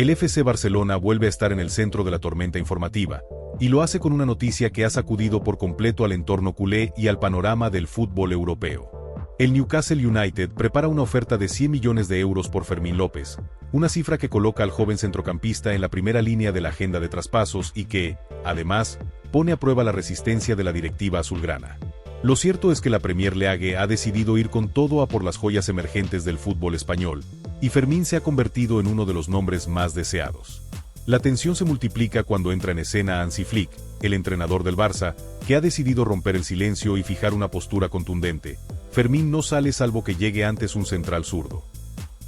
El FC Barcelona vuelve a estar en el centro de la tormenta informativa, y lo hace con una noticia que ha sacudido por completo al entorno culé y al panorama del fútbol europeo. El Newcastle United prepara una oferta de 100 millones de euros por Fermín López, una cifra que coloca al joven centrocampista en la primera línea de la agenda de traspasos y que, además, pone a prueba la resistencia de la directiva azulgrana. Lo cierto es que la Premier League ha decidido ir con todo a por las joyas emergentes del fútbol español, y Fermín se ha convertido en uno de los nombres más deseados. La tensión se multiplica cuando entra en escena Hansi Flick, el entrenador del Barça, que ha decidido romper el silencio y fijar una postura contundente. Fermín no sale salvo que llegue antes un central zurdo.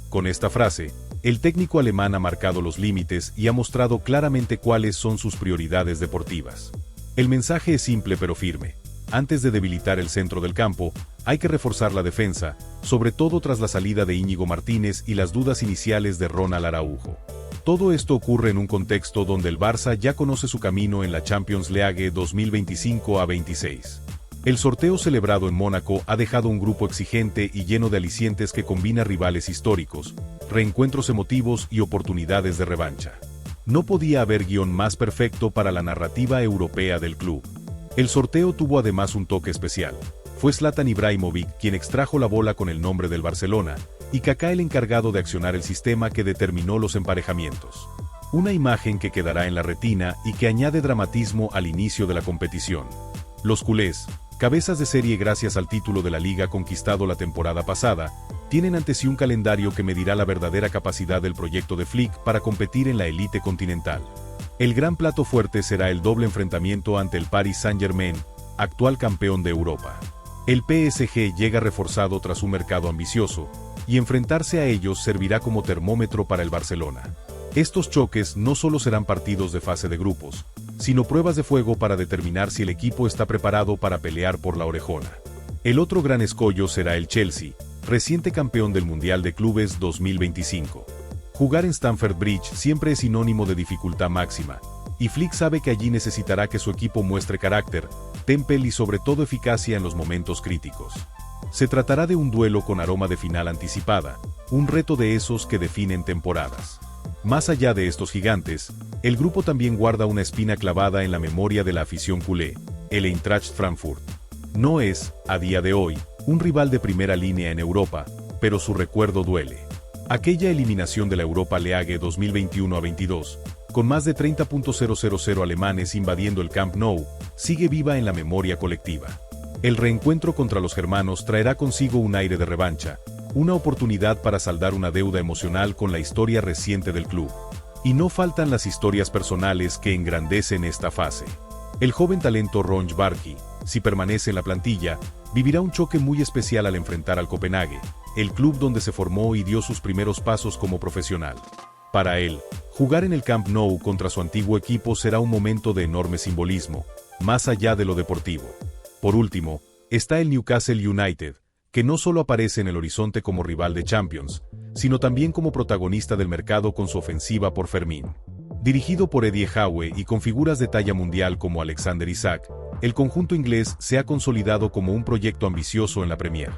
Con esta frase, el técnico alemán ha marcado los límites y ha mostrado claramente cuáles son sus prioridades deportivas. El mensaje es simple pero firme. Antes de debilitar el centro del campo, hay que reforzar la defensa, sobre todo tras la salida de Íñigo Martínez y las dudas iniciales de Ronald Araujo. Todo esto ocurre en un contexto donde el Barça ya conoce su camino en la Champions League 2025-26. El sorteo celebrado en Mónaco ha dejado un grupo exigente y lleno de alicientes que combina rivales históricos, reencuentros emotivos y oportunidades de revancha. No podía haber guión más perfecto para la narrativa europea del club. El sorteo tuvo además un toque especial. Fue Zlatan Ibrahimovic quien extrajo la bola con el nombre del Barcelona, y Kaká el encargado de accionar el sistema que determinó los emparejamientos. Una imagen que quedará en la retina y que añade dramatismo al inicio de la competición. Los culés, cabezas de serie gracias al título de la Liga conquistado la temporada pasada, tienen ante sí un calendario que medirá la verdadera capacidad del proyecto de Flick para competir en la élite continental. El gran plato fuerte será el doble enfrentamiento ante el Paris Saint-Germain, actual campeón de Europa. El PSG llega reforzado tras un mercado ambicioso, y enfrentarse a ellos servirá como termómetro para el Barcelona. Estos choques no solo serán partidos de fase de grupos, sino pruebas de fuego para determinar si el equipo está preparado para pelear por la orejona. El otro gran escollo será el Chelsea, reciente campeón del Mundial de Clubes 2025. Jugar en Stamford Bridge siempre es sinónimo de dificultad máxima, y Flick sabe que allí necesitará que su equipo muestre carácter, temple y sobre todo eficacia en los momentos críticos. Se tratará de un duelo con aroma de final anticipada, un reto de esos que definen temporadas. Más allá de estos gigantes, el grupo también guarda una espina clavada en la memoria de la afición culé, el Eintracht Frankfurt. No es, a día de hoy, un rival de primera línea en Europa, pero su recuerdo duele. Aquella eliminación de la Europa League 2021-22, con más de 30.000 alemanes invadiendo el Camp Nou, sigue viva en la memoria colectiva. El reencuentro contra los germanos traerá consigo un aire de revancha, una oportunidad para saldar una deuda emocional con la historia reciente del club. Y no faltan las historias personales que engrandecen esta fase. El joven talento Ronch Bargi, si permanece en la plantilla, vivirá un choque muy especial al enfrentar al Copenhague, el club donde se formó y dio sus primeros pasos como profesional. Para él, jugar en el Camp Nou contra su antiguo equipo será un momento de enorme simbolismo, más allá de lo deportivo. Por último, está el Newcastle United, que no solo aparece en el horizonte como rival de Champions, sino también como protagonista del mercado con su ofensiva por Fermín. Dirigido por Eddie Howe y con figuras de talla mundial como Alexander Isak, el conjunto inglés se ha consolidado como un proyecto ambicioso en la Premier.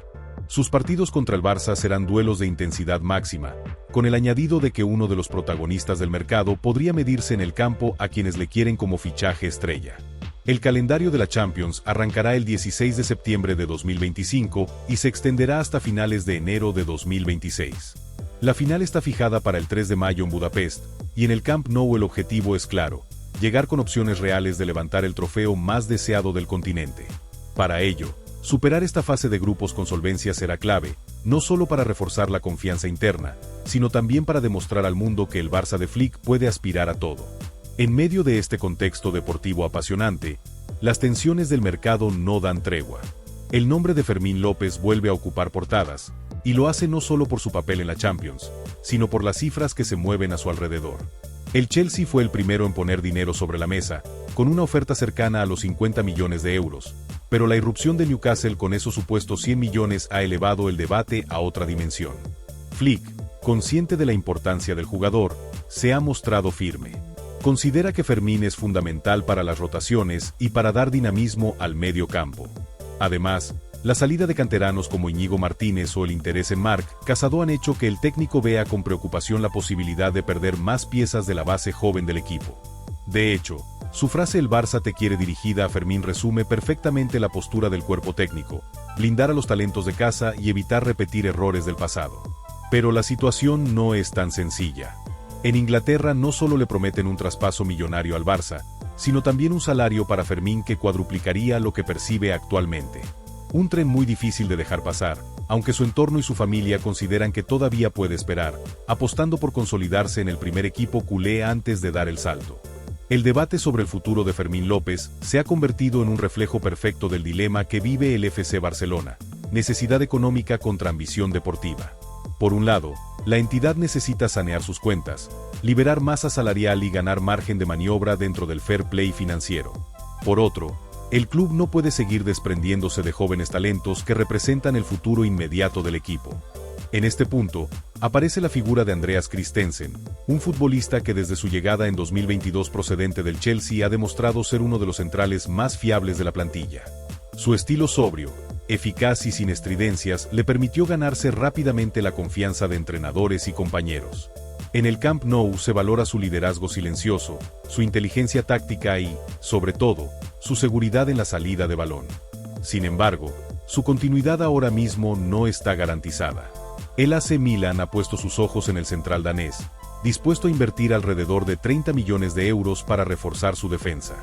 Sus partidos contra el Barça serán duelos de intensidad máxima, con el añadido de que uno de los protagonistas del mercado podría medirse en el campo a quienes le quieren como fichaje estrella. El calendario de la Champions arrancará el 16 de septiembre de 2025 y se extenderá hasta finales de enero de 2026. La final está fijada para el 3 de mayo en Budapest, y en el Camp Nou el objetivo es claro: llegar con opciones reales de levantar el trofeo más deseado del continente. Para ello, superar esta fase de grupos con solvencia será clave, no solo para reforzar la confianza interna, sino también para demostrar al mundo que el Barça de Flick puede aspirar a todo. En medio de este contexto deportivo apasionante, las tensiones del mercado no dan tregua. El nombre de Fermín López vuelve a ocupar portadas, y lo hace no solo por su papel en la Champions, sino por las cifras que se mueven a su alrededor. El Chelsea fue el primero en poner dinero sobre la mesa, con una oferta cercana a los 50 millones de euros, pero la irrupción de Newcastle con esos supuestos 100 millones ha elevado el debate a otra dimensión. Flick, consciente de la importancia del jugador, se ha mostrado firme. Considera que Fermín es fundamental para las rotaciones y para dar dinamismo al medio campo. Además, La salida de canteranos como Íñigo Martínez o el interés en Marc Casado han hecho que el técnico vea con preocupación la posibilidad de perder más piezas de la base joven del equipo. De hecho, su frase "el Barça te quiere" dirigida a Fermín resume perfectamente la postura del cuerpo técnico: blindar a los talentos de casa y evitar repetir errores del pasado. Pero la situación no es tan sencilla. En Inglaterra no solo le prometen un traspaso millonario al Barça, sino también un salario para Fermín que cuadruplicaría lo que percibe actualmente. Un tren muy difícil de dejar pasar, aunque su entorno y su familia consideran que todavía puede esperar, apostando por consolidarse en el primer equipo culé antes de dar el salto. El debate sobre el futuro de Fermín López se ha convertido en un reflejo perfecto del dilema que vive el FC Barcelona: necesidad económica contra ambición deportiva. Por un lado, la entidad necesita sanear sus cuentas, liberar masa salarial y ganar margen de maniobra dentro del fair play financiero. Por otro, el club no puede seguir desprendiéndose de jóvenes talentos que representan el futuro inmediato del equipo. En este punto, aparece la figura de Andreas Christensen, un futbolista que desde su llegada en 2022 procedente del Chelsea ha demostrado ser uno de los centrales más fiables de la plantilla. Su estilo sobrio, eficaz y sin estridencias le permitió ganarse rápidamente la confianza de entrenadores y compañeros. En el Camp Nou se valora su liderazgo silencioso, su inteligencia táctica y, sobre todo, su seguridad en la salida de balón. Sin embargo, su continuidad ahora mismo no está garantizada. El AC Milan ha puesto sus ojos en el central danés, dispuesto a invertir alrededor de 30 millones de euros para reforzar su defensa.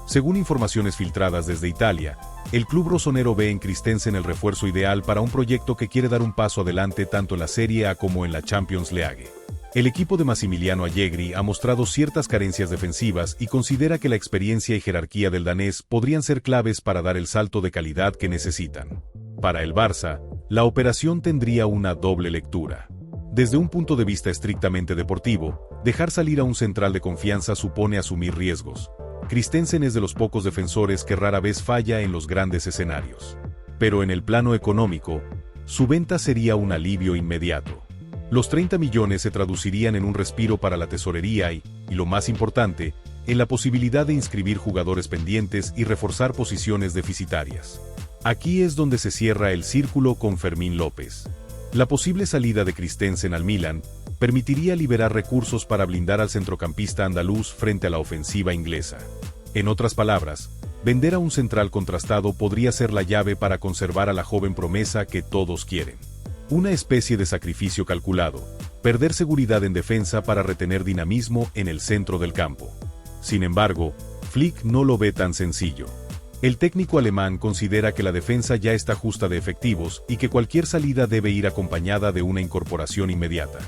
Según informaciones filtradas desde Italia, el club rosonero ve en Christensen el refuerzo ideal para un proyecto que quiere dar un paso adelante tanto en la Serie A como en la Champions League. El equipo de Massimiliano Allegri ha mostrado ciertas carencias defensivas y considera que la experiencia y jerarquía del danés podrían ser claves para dar el salto de calidad que necesitan. Para el Barça, la operación tendría una doble lectura. Desde un punto de vista estrictamente deportivo, dejar salir a un central de confianza supone asumir riesgos. Christensen es de los pocos defensores que rara vez falla en los grandes escenarios. Pero en el plano económico, su venta sería un alivio inmediato. Los 30 millones se traducirían en un respiro para la tesorería y lo más importante, en la posibilidad de inscribir jugadores pendientes y reforzar posiciones deficitarias. Aquí es donde se cierra el círculo con Fermín López. La posible salida de Christensen al Milan permitiría liberar recursos para blindar al centrocampista andaluz frente a la ofensiva inglesa. En otras palabras, vender a un central contrastado podría ser la llave para conservar a la joven promesa que todos quieren. Una especie de sacrificio calculado, perder seguridad en defensa para retener dinamismo en el centro del campo. Sin embargo, Flick no lo ve tan sencillo. El técnico alemán considera que la defensa ya está justa de efectivos y que cualquier salida debe ir acompañada de una incorporación inmediata.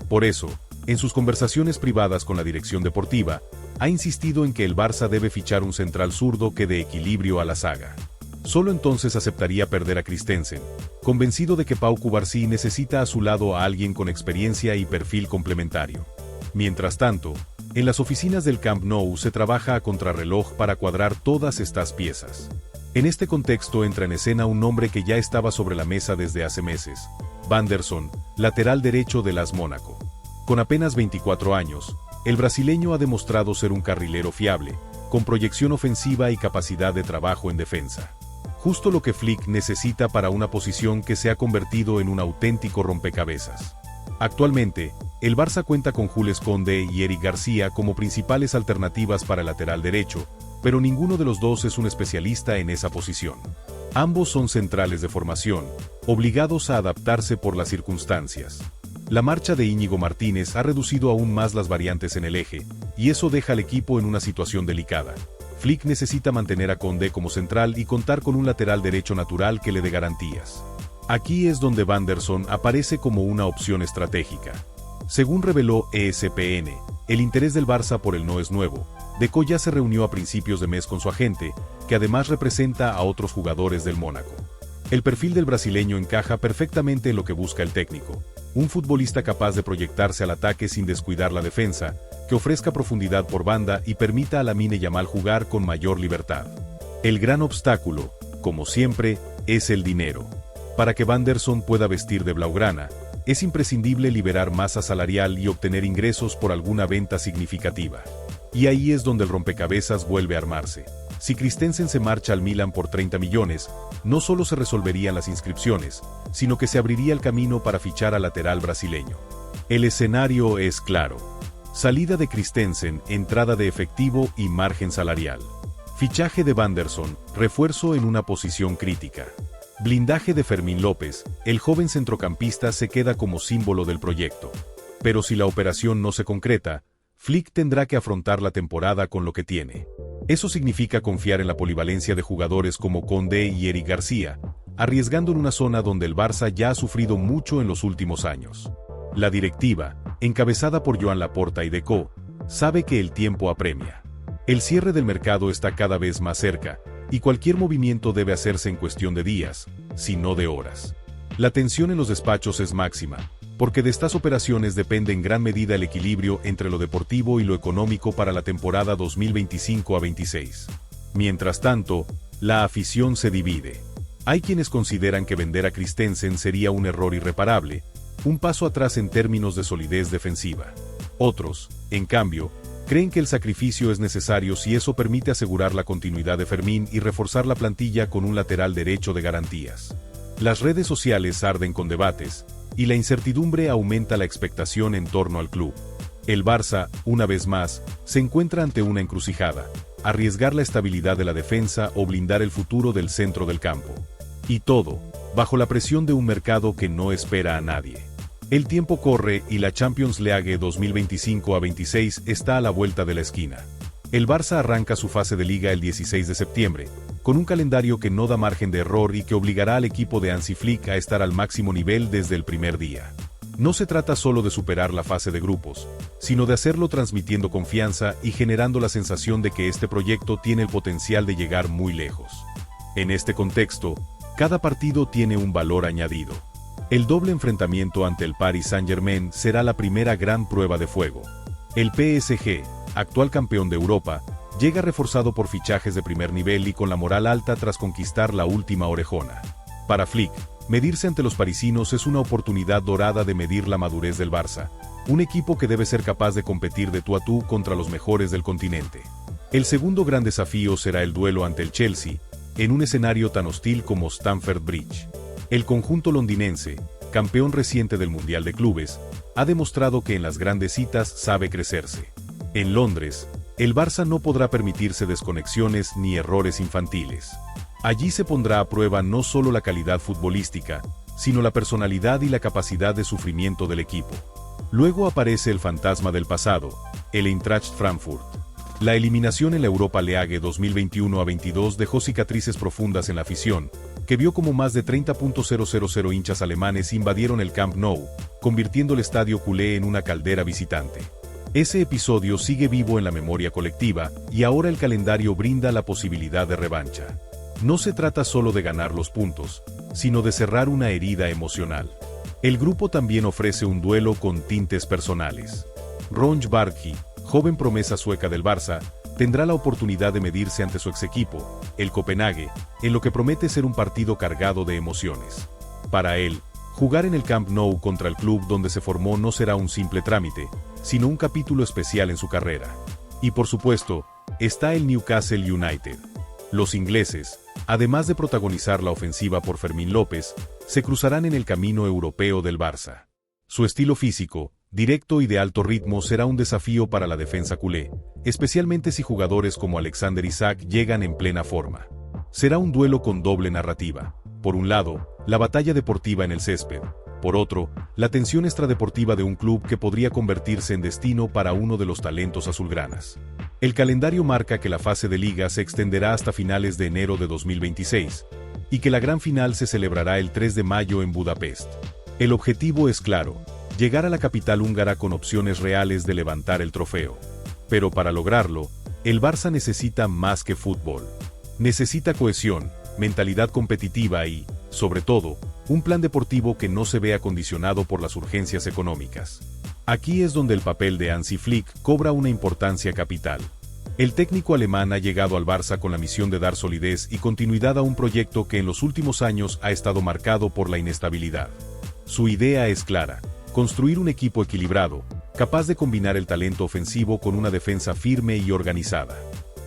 Por eso, en sus conversaciones privadas con la dirección deportiva, ha insistido en que el Barça debe fichar un central zurdo que dé equilibrio a la saga. Solo entonces aceptaría perder a Christensen, convencido de que Pau Cubarsí necesita a su lado a alguien con experiencia y perfil complementario. Mientras tanto, en las oficinas del Camp Nou se trabaja a contrarreloj para cuadrar todas estas piezas. En este contexto entra en escena un nombre que ya estaba sobre la mesa desde hace meses: Van der Son, lateral derecho del AS Mónaco. Con apenas 24 años, el brasileño ha demostrado ser un carrilero fiable, con proyección ofensiva y capacidad de trabajo en defensa. Justo lo que Flick necesita para una posición que se ha convertido en un auténtico rompecabezas. Actualmente, el Barça cuenta con Jules Koundé y Eric García como principales alternativas para el lateral derecho, pero ninguno de los dos es un especialista en esa posición. Ambos son centrales de formación, obligados a adaptarse por las circunstancias. La marcha de Íñigo Martínez ha reducido aún más las variantes en el eje, y eso deja al equipo en una situación delicada. Flick necesita mantener a Koundé como central y contar con un lateral derecho natural que le dé garantías. Aquí es donde Van der Son aparece como una opción estratégica. Según reveló ESPN, el interés del Barça por él no es nuevo. Deco ya se reunió a principios de mes con su agente, que además representa a otros jugadores del Mónaco. El perfil del brasileño encaja perfectamente en lo que busca el técnico: un futbolista capaz de proyectarse al ataque sin descuidar la defensa, que ofrezca profundidad por banda y permita a Lamine Yamal jugar con mayor libertad. El gran obstáculo, como siempre, es el dinero. Para que Van der Son pueda vestir de blaugrana, es imprescindible liberar masa salarial y obtener ingresos por alguna venta significativa. Y ahí es donde el rompecabezas vuelve a armarse. Si Christensen se marcha al Milan por 30 millones, no solo se resolverían las inscripciones, sino que se abriría el camino para fichar al lateral brasileño. El escenario es claro. Salida de Christensen, entrada de efectivo y margen salarial. Fichaje de Wanderson, refuerzo en una posición crítica. Blindaje de Fermín López, el joven centrocampista se queda como símbolo del proyecto. Pero si la operación no se concreta, Flick tendrá que afrontar la temporada con lo que tiene. Eso significa confiar en la polivalencia de jugadores como Condé y Eric García, arriesgando en una zona donde el Barça ya ha sufrido mucho en los últimos años. La directiva, encabezada por Joan Laporta y Deco, sabe que el tiempo apremia. El cierre del mercado está cada vez más cerca, y cualquier movimiento debe hacerse en cuestión de días, si no de horas. La tensión en los despachos es máxima, porque de estas operaciones depende en gran medida el equilibrio entre lo deportivo y lo económico para la temporada 2025-26. Mientras tanto, la afición se divide. Hay quienes consideran que vender a Christensen sería un error irreparable, un paso atrás en términos de solidez defensiva. Otros, en cambio, creen que el sacrificio es necesario si eso permite asegurar la continuidad de Fermín y reforzar la plantilla con un lateral derecho de garantías. Las redes sociales arden con debates, y la incertidumbre aumenta la expectación en torno al club. El Barça, una vez más, se encuentra ante una encrucijada: arriesgar la estabilidad de la defensa o blindar el futuro del centro del campo. Y todo, bajo la presión de un mercado que no espera a nadie. El tiempo corre y la Champions League 2025-26 está a la vuelta de la esquina. El Barça arranca su fase de liga el 16 de septiembre, con un calendario que no da margen de error y que obligará al equipo de Hansi Flick a estar al máximo nivel desde el primer día. No se trata solo de superar la fase de grupos, sino de hacerlo transmitiendo confianza y generando la sensación de que este proyecto tiene el potencial de llegar muy lejos. En este contexto, cada partido tiene un valor añadido. El doble enfrentamiento ante el Paris Saint-Germain será la primera gran prueba de fuego. El PSG, actual campeón de Europa, llega reforzado por fichajes de primer nivel y con la moral alta tras conquistar la última orejona. Para Flick, medirse ante los parisinos es una oportunidad dorada de medir la madurez del Barça, un equipo que debe ser capaz de competir de tú a tú contra los mejores del continente. El segundo gran desafío será el duelo ante el Chelsea, en un escenario tan hostil como Stamford Bridge. El conjunto londinense, campeón reciente del Mundial de Clubes, ha demostrado que en las grandes citas sabe crecerse. En Londres, el Barça no podrá permitirse desconexiones ni errores infantiles. Allí se pondrá a prueba no solo la calidad futbolística, sino la personalidad y la capacidad de sufrimiento del equipo. Luego aparece el fantasma del pasado, el Eintracht Frankfurt. La eliminación en la Europa League 2021-22 dejó cicatrices profundas en la afición, que vio como más de 30.000 hinchas alemanes invadieron el Camp Nou, convirtiendo el estadio culé en una caldera visitante. Ese episodio sigue vivo en la memoria colectiva, y ahora el calendario brinda la posibilidad de revancha. No se trata solo de ganar los puntos, sino de cerrar una herida emocional. El grupo también ofrece un duelo con tintes personales. Ronch Bargi, joven promesa sueca del Barça, tendrá la oportunidad de medirse ante su ex equipo, el Copenhague, en lo que promete ser un partido cargado de emociones. Para él, jugar en el Camp Nou contra el club donde se formó no será un simple trámite, sino un capítulo especial en su carrera. Y por supuesto, está el Newcastle United. Los ingleses, además de protagonizar la ofensiva por Fermín López, se cruzarán en el camino europeo del Barça. Su estilo físico, directo y de alto ritmo será un desafío para la defensa culé, especialmente si jugadores como Alexander Isak llegan en plena forma. Será un duelo con doble narrativa. Por un lado, la batalla deportiva en el césped. Por otro, la tensión extradeportiva de un club que podría convertirse en destino para uno de los talentos azulgranas. El calendario marca que la fase de liga se extenderá hasta finales de enero de 2026, y que la gran final se celebrará el 3 de mayo en Budapest. El objetivo es claro: llegar a la capital húngara con opciones reales de levantar el trofeo. Pero para lograrlo, el Barça necesita más que fútbol. Necesita cohesión, mentalidad competitiva y, sobre todo, un plan deportivo que no se vea condicionado por las urgencias económicas. Aquí es donde el papel de Hansi Flick cobra una importancia capital. El técnico alemán ha llegado al Barça con la misión de dar solidez y continuidad a un proyecto que en los últimos años ha estado marcado por la inestabilidad. Su idea es clara: construir un equipo equilibrado, capaz de combinar el talento ofensivo con una defensa firme y organizada.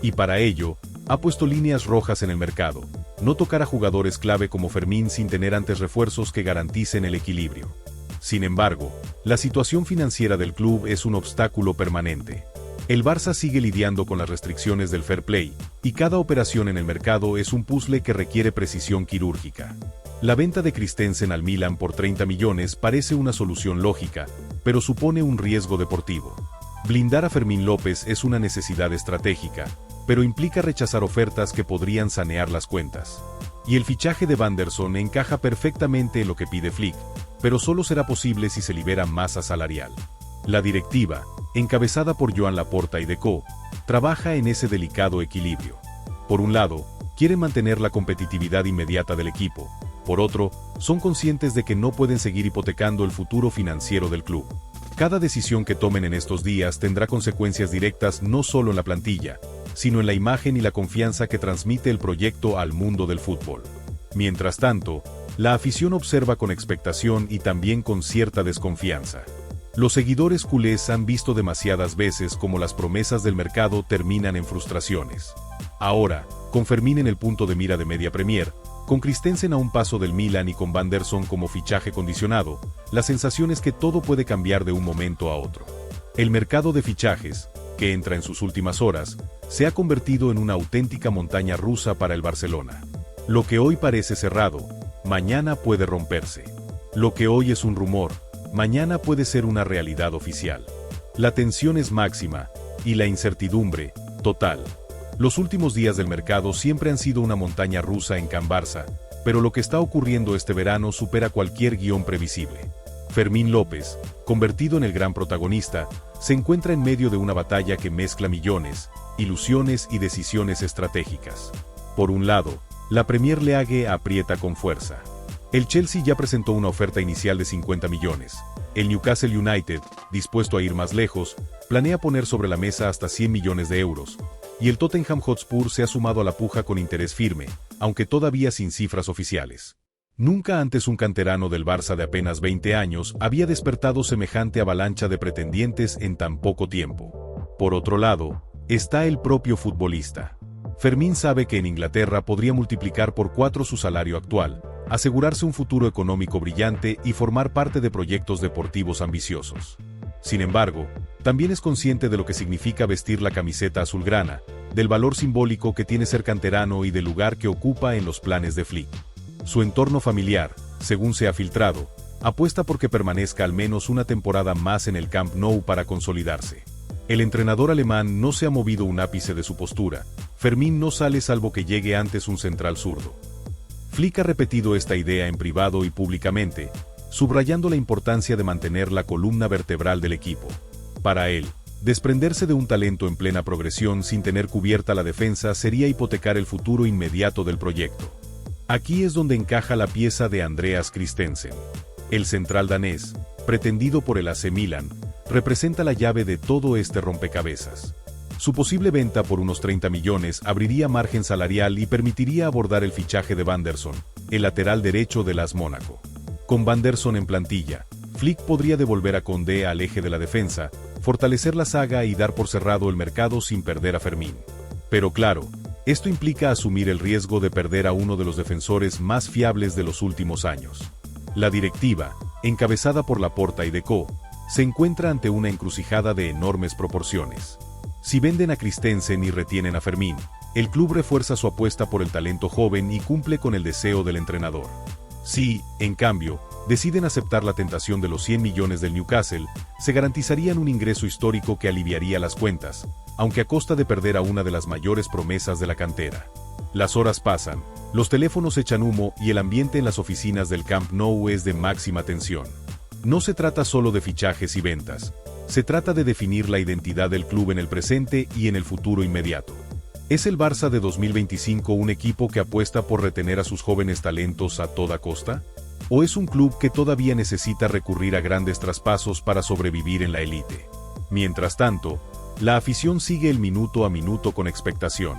Y para ello, Ha puesto líneas rojas en el mercado, no tocar a jugadores clave como Fermín sin tener antes refuerzos que garanticen el equilibrio. Sin embargo, la situación financiera del club es un obstáculo permanente. El Barça sigue lidiando con las restricciones del fair play, y cada operación en el mercado es un puzzle que requiere precisión quirúrgica. La venta de Christensen al Milan por 30 millones parece una solución lógica, pero supone un riesgo deportivo. Blindar a Fermín López es una necesidad estratégica, pero implica rechazar ofertas que podrían sanear las cuentas. Y el fichaje de Vanderson encaja perfectamente en lo que pide Flick, pero solo será posible si se libera masa salarial. La directiva, encabezada por Joan Laporta y Deco, trabaja en ese delicado equilibrio. Por un lado, quieren mantener la competitividad inmediata del equipo. Por otro, son conscientes de que no pueden seguir hipotecando el futuro financiero del club. Cada decisión que tomen en estos días tendrá consecuencias directas no solo en la plantilla, sino en la imagen y la confianza que transmite el proyecto al mundo del fútbol. Mientras tanto, la afición observa con expectación y también con cierta desconfianza. Los seguidores culés han visto demasiadas veces cómo las promesas del mercado terminan en frustraciones. Ahora, con Fermín en el punto de mira de Media Premier, con Christensen a un paso del Milan y con Vanderson como fichaje condicionado, la sensación es que todo puede cambiar de un momento a otro. El mercado de fichajes, que entra en sus últimas horas, se ha convertido en una auténtica montaña rusa para el Barcelona. Lo que hoy parece cerrado, mañana puede romperse. Lo que hoy es un rumor, mañana puede ser una realidad oficial. La tensión es máxima, y la incertidumbre, total. Los últimos días del mercado siempre han sido una montaña rusa en Can Barça, pero lo que está ocurriendo este verano supera cualquier guión previsible. Fermín López, convertido en el gran protagonista, se encuentra en medio de una batalla que mezcla millones, ilusiones y decisiones estratégicas. Por un lado, la Premier League aprieta con fuerza. El Chelsea ya presentó una oferta inicial de 50 millones. El Newcastle United, dispuesto a ir más lejos, planea poner sobre la mesa hasta 100 millones de euros. Y el Tottenham Hotspur se ha sumado a la puja con interés firme, aunque todavía sin cifras oficiales. Nunca antes un canterano del Barça de apenas 20 años había despertado semejante avalancha de pretendientes en tan poco tiempo. Por otro lado, está el propio futbolista. Fermín sabe que en Inglaterra podría multiplicar por 4 su salario actual, asegurarse un futuro económico brillante y formar parte de proyectos deportivos ambiciosos. Sin embargo, también es consciente de lo que significa vestir la camiseta azulgrana, del valor simbólico que tiene ser canterano y del lugar que ocupa en los planes de Flick. Su entorno familiar, según se ha filtrado, apuesta por que permanezca al menos una temporada más en el Camp Nou para consolidarse. El entrenador alemán no se ha movido un ápice de su postura. Fermín no sale salvo que llegue antes un central zurdo. Flick ha repetido esta idea en privado y públicamente, subrayando la importancia de mantener la columna vertebral del equipo. Para él, desprenderse de un talento en plena progresión sin tener cubierta la defensa sería hipotecar el futuro inmediato del proyecto. Aquí es donde encaja la pieza de Andreas Christensen. El central danés, pretendido por el AC Milan, representa la llave de todo este rompecabezas. Su posible venta por unos 30 millones abriría margen salarial y permitiría abordar el fichaje de Vanderson, el lateral derecho del AS Mónaco. Con Vanderson en plantilla, Flick podría devolver a Condé al eje de la defensa, fortalecer la saga y dar por cerrado el mercado sin perder a Fermín. Pero claro, esto implica asumir el riesgo de perder a uno de los defensores más fiables de los últimos años. La directiva, encabezada por Laporta y Deco, se encuentra ante una encrucijada de enormes proporciones. Si venden a Christensen y retienen a Fermín, el club refuerza su apuesta por el talento joven y cumple con el deseo del entrenador. Si, en cambio, deciden aceptar la tentación de los 100 millones del Newcastle, se garantizarían un ingreso histórico que aliviaría las cuentas, aunque a costa de perder a una de las mayores promesas de la cantera. Las horas pasan, los teléfonos echan humo y el ambiente en las oficinas del Camp Nou es de máxima tensión. No se trata solo de fichajes y ventas, se trata de definir la identidad del club en el presente y en el futuro inmediato. ¿Es el Barça de 2025 un equipo que apuesta por retener a sus jóvenes talentos a toda costa? ¿O es un club que todavía necesita recurrir a grandes traspasos para sobrevivir en la élite? Mientras tanto, la afición sigue el minuto a minuto con expectación.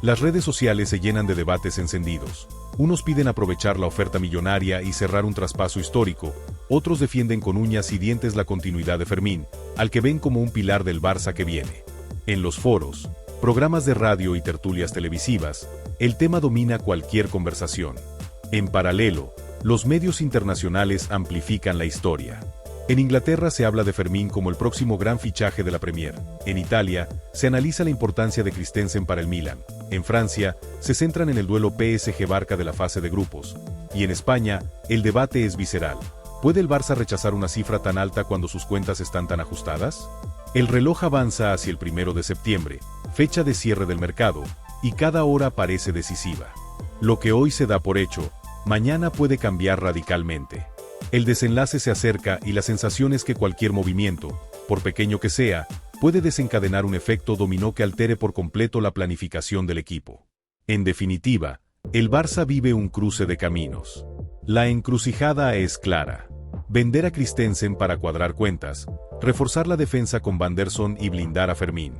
Las redes sociales se llenan de debates encendidos. Unos piden aprovechar la oferta millonaria y cerrar un traspaso histórico, otros defienden con uñas y dientes la continuidad de Fermín, al que ven como un pilar del Barça que viene. En los foros, programas de radio y tertulias televisivas, el tema domina cualquier conversación. En paralelo, los medios internacionales amplifican la historia. En Inglaterra se habla de Fermín como el próximo gran fichaje de la Premier. En Italia, se analiza la importancia de Christensen para el Milan. En Francia, se centran en el duelo PSG-Barça de la fase de grupos. Y en España, el debate es visceral. ¿Puede el Barça rechazar una cifra tan alta cuando sus cuentas están tan ajustadas? El reloj avanza hacia el 1 de septiembre, fecha de cierre del mercado, y cada hora parece decisiva. Lo que hoy se da por hecho, mañana puede cambiar radicalmente. El desenlace se acerca y la sensación es que cualquier movimiento, por pequeño que sea, puede desencadenar un efecto dominó que altere por completo la planificación del equipo. En definitiva, el Barça vive un cruce de caminos. La encrucijada es clara. Vender a Christensen para cuadrar cuentas, reforzar la defensa con Van der Son y blindar a Fermín.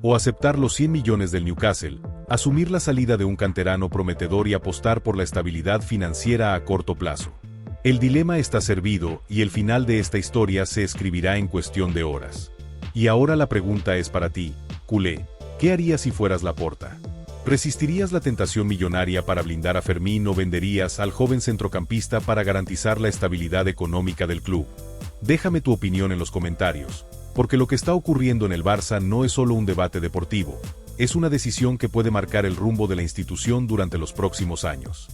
O aceptar los 100 millones del Newcastle, asumir la salida de un canterano prometedor y apostar por la estabilidad financiera a corto plazo. El dilema está servido y el final de esta historia se escribirá en cuestión de horas. Y ahora la pregunta es para ti, culé, ¿qué harías si fueras Laporta? ¿Resistirías la tentación millonaria para blindar a Fermín o venderías al joven centrocampista para garantizar la estabilidad económica del club? Déjame tu opinión en los comentarios, porque lo que está ocurriendo en el Barça no es solo un debate deportivo, es una decisión que puede marcar el rumbo de la institución durante los próximos años.